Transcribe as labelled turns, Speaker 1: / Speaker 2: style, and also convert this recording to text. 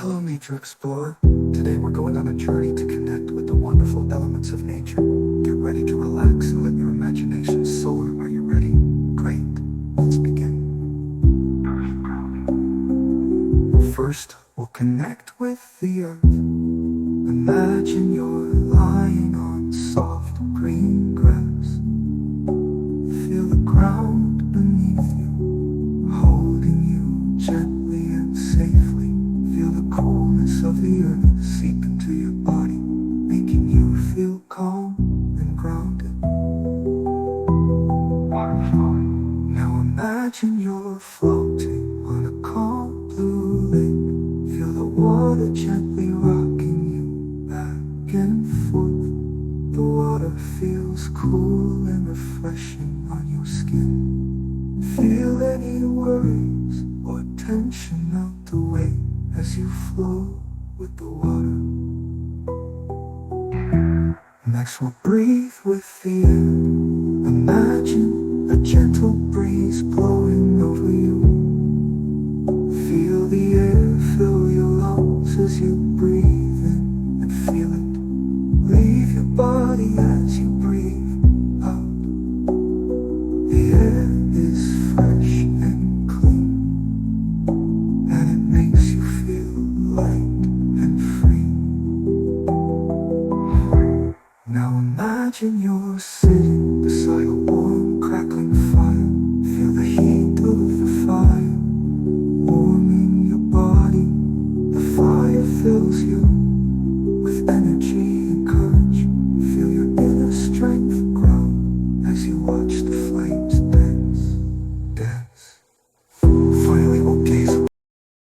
Speaker 1: Hello, Nature Explorer. Today we're going on a journey to connect with the wonderful elements of nature. Get ready to relax and let your imagination soar. Are you ready? Great. Let's begin. First, we'll connect with the earth. Imagine you're lying on soft green grass. Feel the ground beneath you, holding you gently and safely. Feel the coolness of the earth seep into your body, making you feel calm and grounded. Now imagine you're floating on a calm blue lake. Feel the water gently rocking you back and forth. The water feels cool and refreshing on your skin. Feel any worries or tension melt away as you flow with the water. Next we'll breathe with the air. Imagine a gentle breeze blowing over